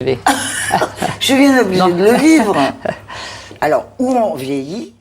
Je suis bien obligée de le vivre. Alors, où on vieillit,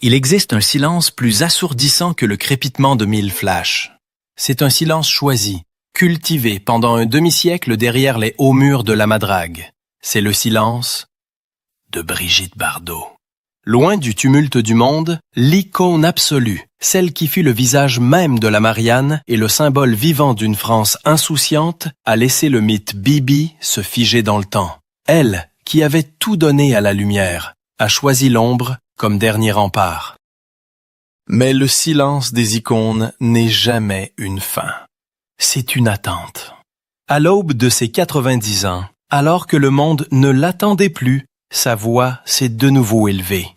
Il existe un silence plus assourdissant que le crépitement de 1000 flashs. C'est un silence choisi, cultivé pendant un demi-siècle derrière les hauts murs de la Madrague. C'est le silence de Brigitte Bardot. Loin du tumulte du monde, l'icône absolue, celle qui fut le visage même de la Marianne et le symbole vivant d'une France insouciante, a laissé le mythe Bibi se figer dans le temps. Elle, qui avait tout donné à la lumière, a choisi l'ombre comme dernier rempart. Mais le silence des icônes n'est jamais une fin. C'est une attente. À l'aube de ses 90 ans, alors que le monde ne l'attendait plus, sa voix s'est de nouveau élevée.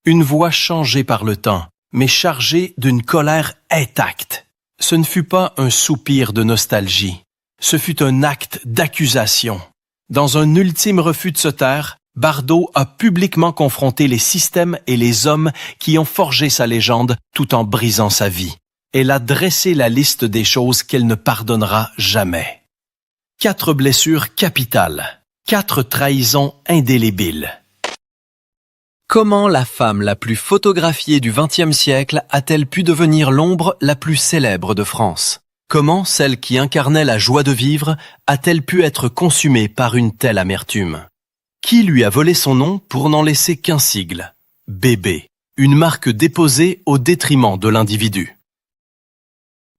Une voix changée par le temps, mais chargée d'une colère intacte. Ce ne fut pas un soupir de nostalgie. Ce fut un acte d'accusation. Dans un ultime refus de se taire, Bardot a publiquement confronté les systèmes et les hommes qui ont forgé sa légende tout en brisant sa vie. Elle a dressé la liste des choses qu'elle ne pardonnera jamais. 4 blessures capitales, 4 trahisons indélébiles. Comment la femme la plus photographiée du XXe siècle a-t-elle pu devenir l'ombre la plus célèbre de France? Comment celle qui incarnait la joie de vivre a-t-elle pu être consumée par une telle amertume? Qui lui a volé son nom pour n'en laisser qu'un sigle? Bébé, une marque déposée au détriment de l'individu.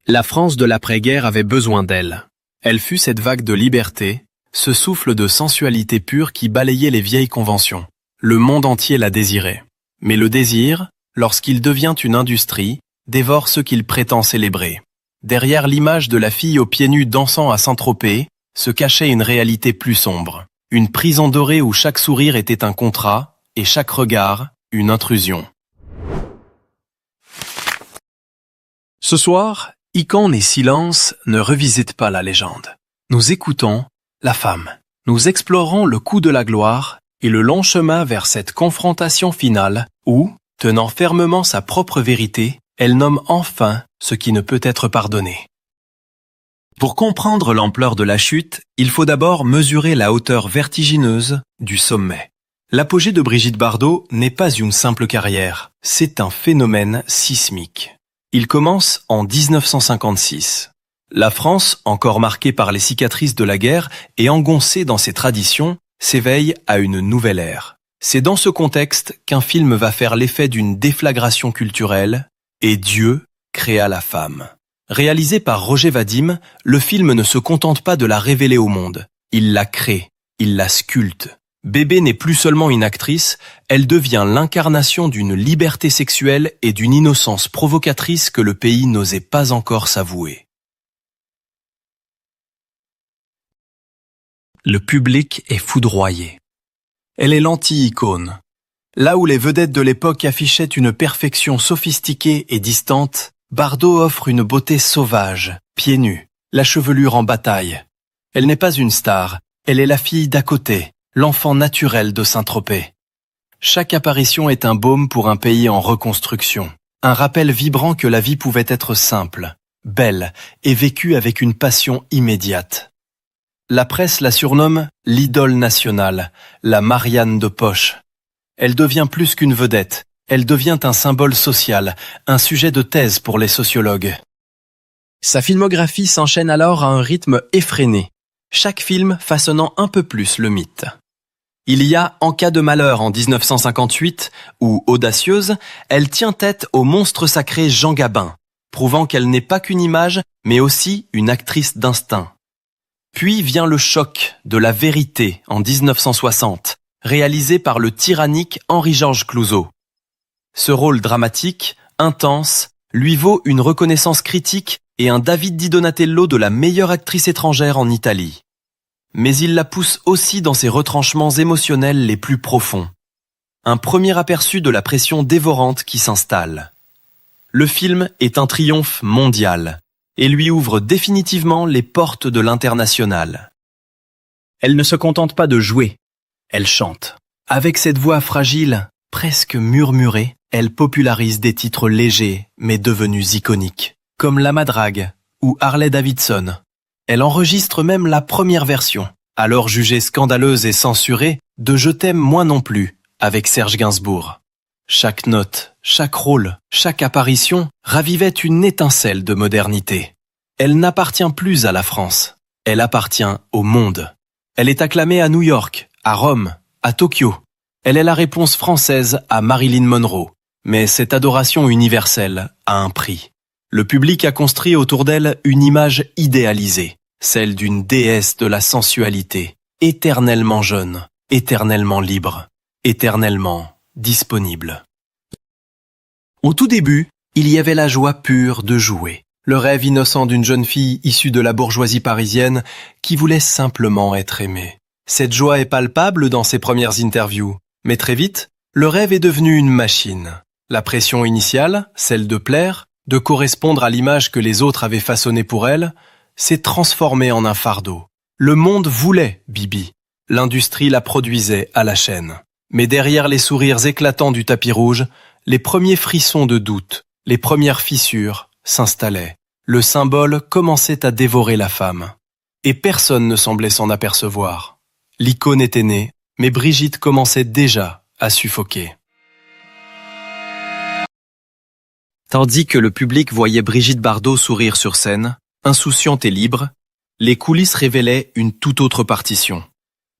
La France de l'après-guerre avait besoin d'elle. Elle fut cette vague de liberté, ce souffle de sensualité pure qui balayait les vieilles conventions. Le monde entier la désirait. Mais le désir, lorsqu'il devient une industrie, dévore ce qu'il prétend célébrer. Derrière l'image de la fille aux pieds nus dansant à Saint-Tropez, se cachait une réalité plus sombre. Une prison dorée où chaque sourire était un contrat et chaque regard, une intrusion. Ce soir, Icône et Silence ne revisitent pas la légende. Nous écoutons la femme. Nous explorons le coup de la gloire et le long chemin vers cette confrontation finale où, tenant fermement sa propre vérité, elle nomme enfin ce qui ne peut être pardonné. Pour comprendre l'ampleur de la chute, il faut d'abord mesurer la hauteur vertigineuse du sommet. L'apogée de Brigitte Bardot n'est pas une simple carrière, c'est un phénomène sismique. Il commence en 1956. La France, encore marquée par les cicatrices de la guerre et engoncée dans ses traditions, s'éveille à une nouvelle ère. C'est dans ce contexte qu'un film va faire l'effet d'une déflagration culturelle, et Dieu créa la femme. Réalisé par Roger Vadim, le film ne se contente pas de la révéler au monde. Il la crée, il la sculpte. Bébé n'est plus seulement une actrice, elle devient l'incarnation d'une liberté sexuelle et d'une innocence provocatrice que le pays n'osait pas encore s'avouer. Le public est foudroyé. Elle est l'anti-icône. Là où les vedettes de l'époque affichaient une perfection sophistiquée et distante, Bardot offre une beauté sauvage, pieds nus, la chevelure en bataille. Elle n'est pas une star, elle est la fille d'à côté, l'enfant naturel de Saint-Tropez. Chaque apparition est un baume pour un pays en reconstruction, un rappel vibrant que la vie pouvait être simple, belle et vécue avec une passion immédiate. La presse la surnomme l'idole nationale, la Marianne de poche. Elle devient plus qu'une vedette, elle devient un symbole social, un sujet de thèse pour les sociologues. Sa filmographie s'enchaîne alors à un rythme effréné, chaque film façonnant un peu plus le mythe. Il y a En cas de malheur en 1958, où, audacieuse, elle tient tête au monstre sacré Jean Gabin, prouvant qu'elle n'est pas qu'une image, mais aussi une actrice d'instinct. Puis vient Le choc de la vérité en 1960, réalisé par le tyrannique Henri-Georges Clouzot. Ce rôle dramatique, intense, lui vaut une reconnaissance critique et un David di Donatello de la meilleure actrice étrangère en Italie. Mais il la pousse aussi dans ses retranchements émotionnels les plus profonds. Un premier aperçu de la pression dévorante qui s'installe. Le film est un triomphe mondial et lui ouvre définitivement les portes de l'international. Elle ne se contente pas de jouer, elle chante. Avec cette voix fragile, presque murmurée, elle popularise des titres légers mais devenus iconiques, comme La Madrague ou Harley Davidson. Elle enregistre même la première version, alors jugée scandaleuse et censurée, de Je t'aime moi non plus, avec Serge Gainsbourg. Chaque note, chaque rôle, chaque apparition ravivait une étincelle de modernité. Elle n'appartient plus à la France, elle appartient au monde. Elle est acclamée à New York, à Rome, à Tokyo. Elle est la réponse française à Marilyn Monroe. Mais cette adoration universelle a un prix. Le public a construit autour d'elle une image idéalisée, celle d'une déesse de la sensualité, éternellement jeune, éternellement libre, éternellement disponible. Au tout début, il y avait la joie pure de jouer, le rêve innocent d'une jeune fille issue de la bourgeoisie parisienne qui voulait simplement être aimée. Cette joie est palpable dans ses premières interviews, mais très vite, le rêve est devenu une machine. La pression initiale, celle de plaire, de correspondre à l'image que les autres avaient façonnée pour elle, s'est transformée en un fardeau. Le monde voulait Bibi. L'industrie la produisait à la chaîne. Mais derrière les sourires éclatants du tapis rouge, les premiers frissons de doute, les premières fissures s'installaient. Le symbole commençait à dévorer la femme. Et personne ne semblait s'en apercevoir. L'icône était née, mais Brigitte commençait déjà à suffoquer. Tandis que le public voyait Brigitte Bardot sourire sur scène, insouciante et libre, les coulisses révélaient une toute autre partition.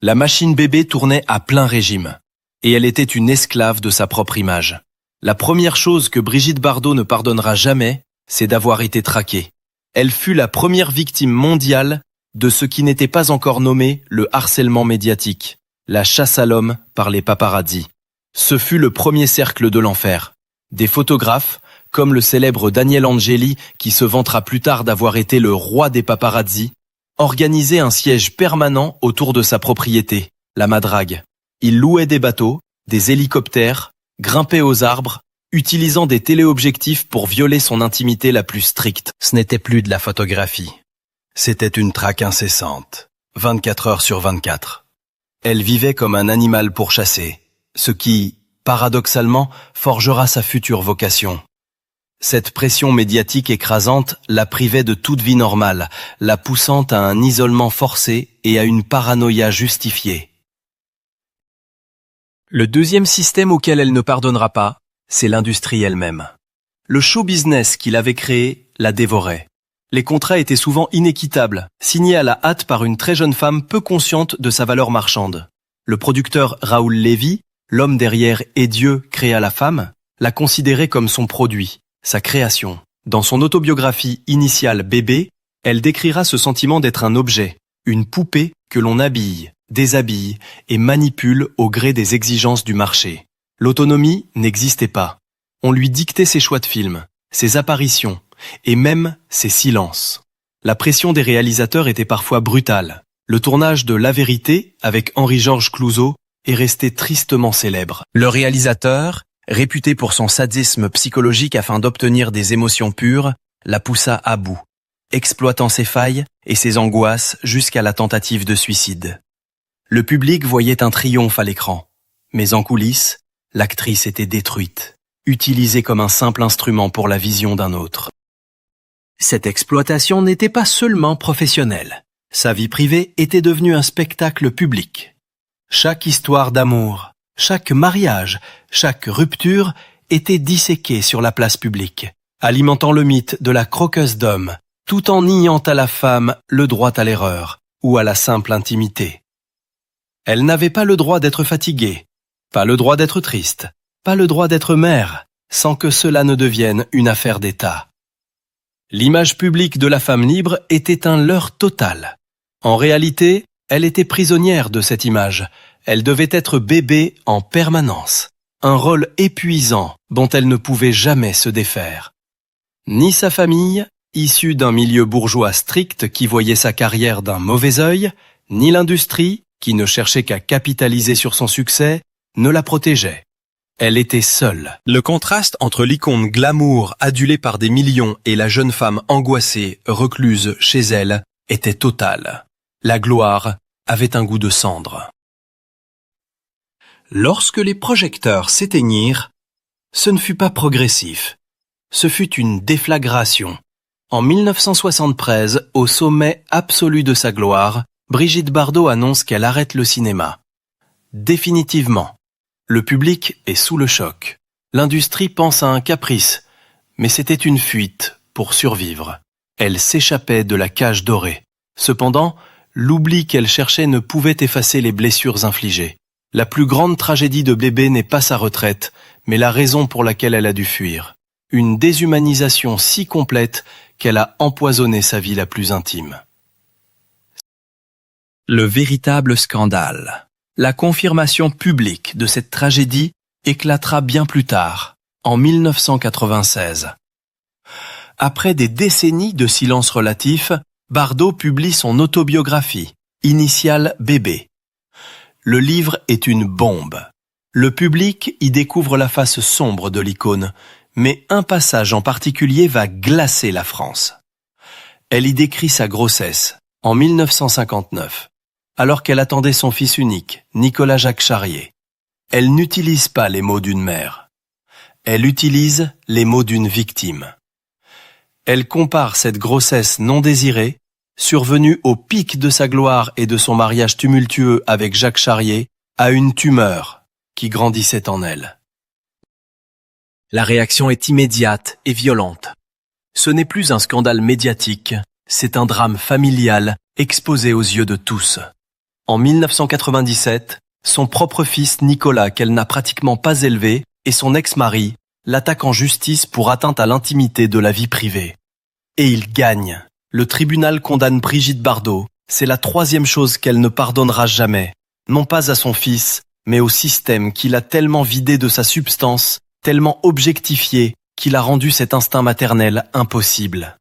La machine bébé tournait à plein régime, et elle était une esclave de sa propre image. La première chose que Brigitte Bardot ne pardonnera jamais, c'est d'avoir été traquée. Elle fut la première victime mondiale de ce qui n'était pas encore nommé le harcèlement médiatique, la chasse à l'homme par les paparazzis. Ce fut le premier cercle de l'enfer. Des photographes, comme le célèbre Daniel Angeli, qui se vantera plus tard d'avoir été le roi des paparazzis, organisait un siège permanent autour de sa propriété, la Madrague. Il louait des bateaux, des hélicoptères, grimpait aux arbres, utilisant des téléobjectifs pour violer son intimité la plus stricte. Ce n'était plus de la photographie. C'était une traque incessante, 24 heures sur 24. Elle vivait comme un animal pourchassé, ce qui, paradoxalement, forgera sa future vocation. Cette pression médiatique écrasante la privait de toute vie normale, la poussant à un isolement forcé et à une paranoïa justifiée. Le deuxième système auquel elle ne pardonnera pas, c'est l'industrie elle-même. Le show business qu'il avait créé la dévorait. Les contrats étaient souvent inéquitables, signés à la hâte par une très jeune femme peu consciente de sa valeur marchande. Le producteur Raoul Lévy, l'homme derrière Et Dieu créa la femme, l'a considérée comme son produit, sa création. Dans son autobiographie initiale Bébé, elle décrira ce sentiment d'être un objet, une poupée que l'on habille, déshabille et manipule au gré des exigences du marché. L'autonomie n'existait pas. On lui dictait ses choix de films, ses apparitions et même ses silences. La pression des réalisateurs était parfois brutale. Le tournage de La Vérité avec Henri-Georges Clouzot est resté tristement célèbre. Le réalisateur, réputé pour son sadisme psychologique afin d'obtenir des émotions pures, la poussa à bout, exploitant ses failles et ses angoisses jusqu'à la tentative de suicide. Le public voyait un triomphe à l'écran, mais en coulisses, l'actrice était détruite, utilisée comme un simple instrument pour la vision d'un autre. Cette exploitation n'était pas seulement professionnelle. Sa vie privée était devenue un spectacle public. Chaque histoire d'amour, chaque mariage, chaque rupture était disséquée sur la place publique, alimentant le mythe de la croqueuse d'hommes, tout en niant à la femme le droit à l'erreur ou à la simple intimité. Elle n'avait pas le droit d'être fatiguée, pas le droit d'être triste, pas le droit d'être mère, sans que cela ne devienne une affaire d'État. L'image publique de la femme libre était un leurre total. En réalité, elle était prisonnière de cette image. Elle devait être bébé en permanence, un rôle épuisant dont elle ne pouvait jamais se défaire. Ni sa famille, issue d'un milieu bourgeois strict qui voyait sa carrière d'un mauvais œil, ni l'industrie, qui ne cherchait qu'à capitaliser sur son succès, ne la protégeait. Elle était seule. Le contraste entre l'icône glamour adulée par des millions et la jeune femme angoissée, recluse chez elle, était total. La gloire avait un goût de cendre. Lorsque les projecteurs s'éteignirent, ce ne fut pas progressif. Ce fut une déflagration. En 1973, au sommet absolu de sa gloire, Brigitte Bardot annonce qu'elle arrête le cinéma. Définitivement. Le public est sous le choc. L'industrie pense à un caprice, mais c'était une fuite pour survivre. Elle s'échappait de la cage dorée. Cependant, l'oubli qu'elle cherchait ne pouvait effacer les blessures infligées. La plus grande tragédie de bébé n'est pas sa retraite, mais la raison pour laquelle elle a dû fuir. Une déshumanisation si complète qu'elle a empoisonné sa vie la plus intime. Le véritable scandale. La confirmation publique de cette tragédie éclatera bien plus tard, en 1996. Après des décennies de silence relatif, Bardot publie son autobiographie, Initiale Bébé. Le livre est une bombe. Le public y découvre la face sombre de l'icône, mais un passage en particulier va glacer la France. Elle y décrit sa grossesse, en 1959, alors qu'elle attendait son fils unique, Nicolas Jacques Charrier. Elle n'utilise pas les mots d'une mère. Elle utilise les mots d'une victime. Elle compare cette grossesse non désirée, survenue au pic de sa gloire et de son mariage tumultueux avec Jacques Charrier, à une tumeur qui grandissait en elle. La réaction est immédiate et violente. Ce n'est plus un scandale médiatique, c'est un drame familial exposé aux yeux de tous. En 1997, son propre fils Nicolas, qu'elle n'a pratiquement pas élevé, et son ex-mari l'attaquent en justice pour atteinte à l'intimité de la vie privée. Et il gagne. Le tribunal condamne Brigitte Bardot. C'est la troisième chose qu'elle ne pardonnera jamais. Non pas à son fils, mais au système qui l'a tellement vidé de sa substance, tellement objectifié, qu'il a rendu cet instinct maternel impossible.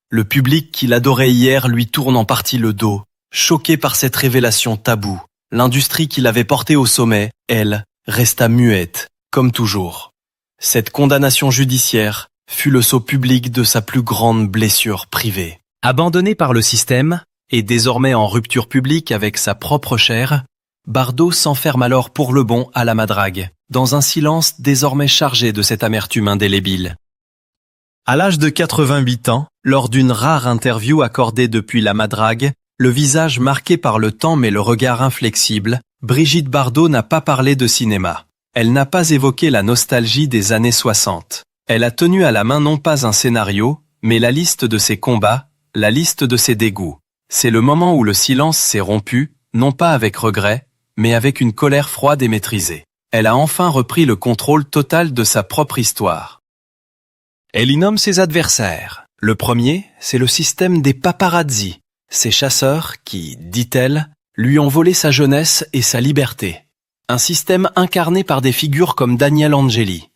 Le public qui l'adorait hier lui tourne en partie le dos, choqué par cette révélation taboue. L'industrie qui l'avait porté au sommet, elle, resta muette, comme toujours. Cette condamnation judiciaire fut le sceau public de sa plus grande blessure privée. Abandonné par le système, et désormais en rupture publique avec sa propre chair, Bardot s'enferme alors pour le bon à la Madrague, dans un silence désormais chargé de cette amertume indélébile. À l'âge de 88 ans, lors d'une rare interview accordée depuis la Madrague, le visage marqué par le temps mais le regard inflexible, Brigitte Bardot n'a pas parlé de cinéma. Elle n'a pas évoqué la nostalgie des années 60. Elle a tenu à la main non pas un scénario, mais la liste de ses combats, la liste de ses dégoûts. C'est le moment où le silence s'est rompu, non pas avec regret, mais avec une colère froide et maîtrisée. Elle a enfin repris le contrôle total de sa propre histoire. Elle y nomme ses adversaires. Le premier, c'est le système des paparazzis, ces chasseurs qui, dit-elle, lui ont volé sa jeunesse et sa liberté. Un système incarné par des figures comme Daniel Angeli.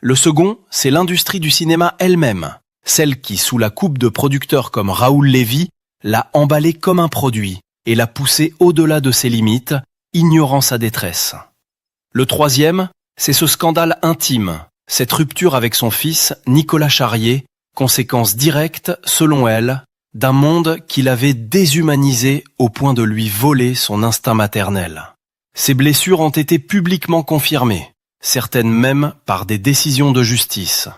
Le second, c'est l'industrie du cinéma elle-même, celle qui, sous la coupe de producteurs comme Raoul Lévy, l'a emballé comme un produit et l'a poussé au-delà de ses limites, ignorant sa détresse. Le troisième, c'est ce scandale intime, cette rupture avec son fils, Nicolas Charrier, conséquence directe, selon elle, d'un monde qui l'avait déshumanisé au point de lui voler son instinct maternel. Ces blessures ont été publiquement confirmées, certaines même par des décisions de justice.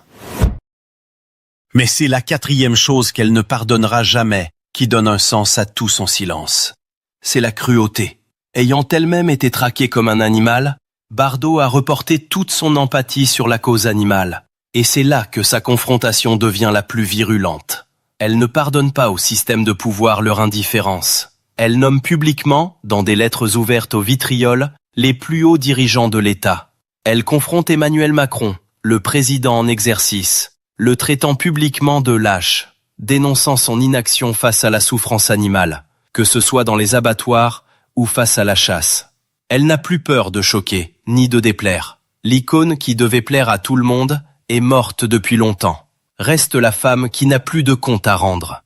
Mais c'est la quatrième chose qu'elle ne pardonnera jamais qui donne un sens à tout son silence. C'est la cruauté. Ayant elle-même été traquée comme un animal, Bardot a reporté toute son empathie sur la cause animale. Et c'est là que sa confrontation devient la plus virulente. Elle ne pardonne pas au système de pouvoir leur indifférence. Elle nomme publiquement, dans des lettres ouvertes au vitriol, les plus hauts dirigeants de l'État. Elle confronte Emmanuel Macron, le président en exercice, le traitant publiquement de lâche, dénonçant son inaction face à la souffrance animale, que ce soit dans les abattoirs ou face à la chasse. Elle n'a plus peur de choquer, ni de déplaire. L'icône qui devait plaire à tout le monde est morte depuis longtemps. Reste la femme qui n'a plus de compte à rendre.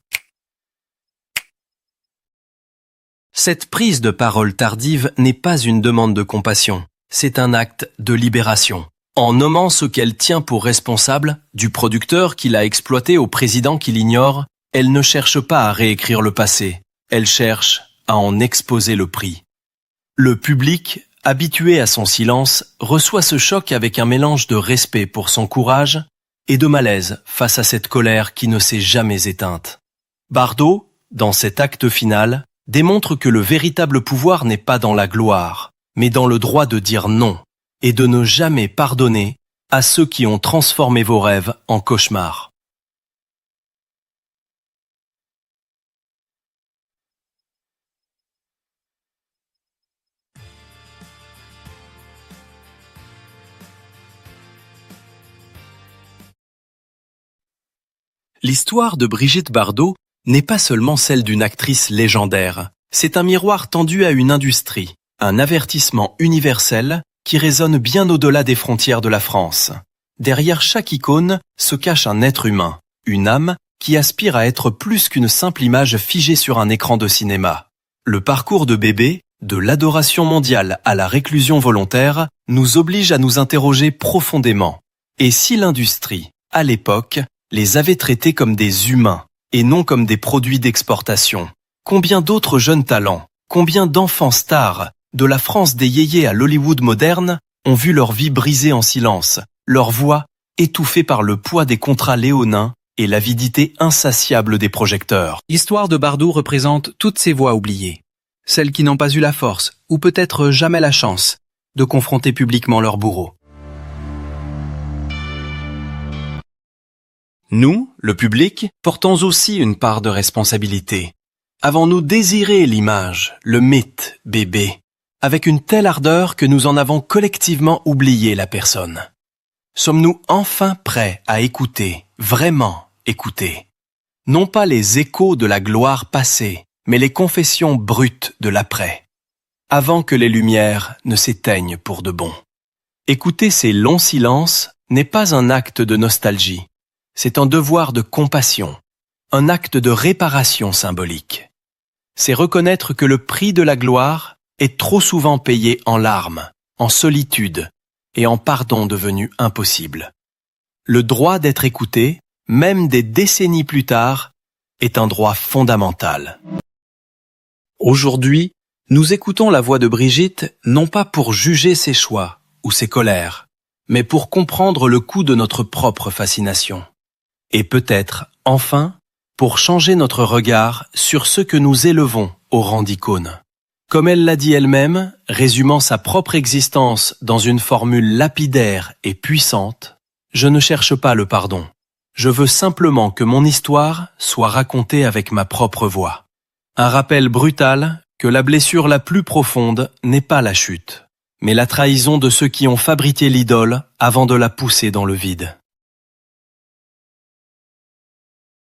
Cette prise de parole tardive n'est pas une demande de compassion, c'est un acte de libération. En nommant ce qu'elle tient pour responsable, du producteur qui l'a exploité au président qui l'ignore, elle ne cherche pas à réécrire le passé, elle cherche à en exposer le prix. Le public, habitué à son silence, reçoit ce choc avec un mélange de respect pour son courage et de malaise face à cette colère qui ne s'est jamais éteinte. Bardot, dans cet acte final, démontre que le véritable pouvoir n'est pas dans la gloire, mais dans le droit de dire non et de ne jamais pardonner à ceux qui ont transformé vos rêves en cauchemars. L'histoire de Brigitte Bardot n'est pas seulement celle d'une actrice légendaire. C'est un miroir tendu à une industrie, un avertissement universel qui résonne bien au-delà des frontières de la France. Derrière chaque icône se cache un être humain, une âme qui aspire à être plus qu'une simple image figée sur un écran de cinéma. Le parcours de Bébé, de l'adoration mondiale à la réclusion volontaire, nous oblige à nous interroger profondément. Et si l'industrie, à l'époque, les avait traités comme des humains et non comme des produits d'exportation? Combien d'autres jeunes talents, combien d'enfants stars, de la France des yéyés à l'Hollywood moderne, ont vu leur vie brisée en silence, leur voix étouffée par le poids des contrats léonins et l'avidité insatiable des projecteurs. L'histoire de Bardot représente toutes ces voix oubliées, celles qui n'ont pas eu la force, ou peut-être jamais la chance, de confronter publiquement leur bourreau. Nous, le public, portons aussi une part de responsabilité. Avons-nous désiré l'image, le mythe Bébé, avec une telle ardeur que nous en avons collectivement oublié la personne? Sommes-nous enfin prêts à écouter, vraiment écouter? Non pas les échos de la gloire passée, mais les confessions brutes de l'après, avant que les lumières ne s'éteignent pour de bon. Écouter ces longs silences n'est pas un acte de nostalgie. C'est un devoir de compassion, un acte de réparation symbolique. C'est reconnaître que le prix de la gloire est trop souvent payé en larmes, en solitude et en pardon devenu impossible. Le droit d'être écouté, même des décennies plus tard, est un droit fondamental. Aujourd'hui, nous écoutons la voix de Brigitte non pas pour juger ses choix ou ses colères, mais pour comprendre le coût de notre propre fascination. Et peut-être, enfin, pour changer notre regard sur ceux que nous élevons au rang d'icône. Comme elle l'a dit elle-même, résumant sa propre existence dans une formule lapidaire et puissante, « Je ne cherche pas le pardon. Je veux simplement que mon histoire soit racontée avec ma propre voix. » Un rappel brutal que la blessure la plus profonde n'est pas la chute, mais la trahison de ceux qui ont fabriqué l'idole avant de la pousser dans le vide.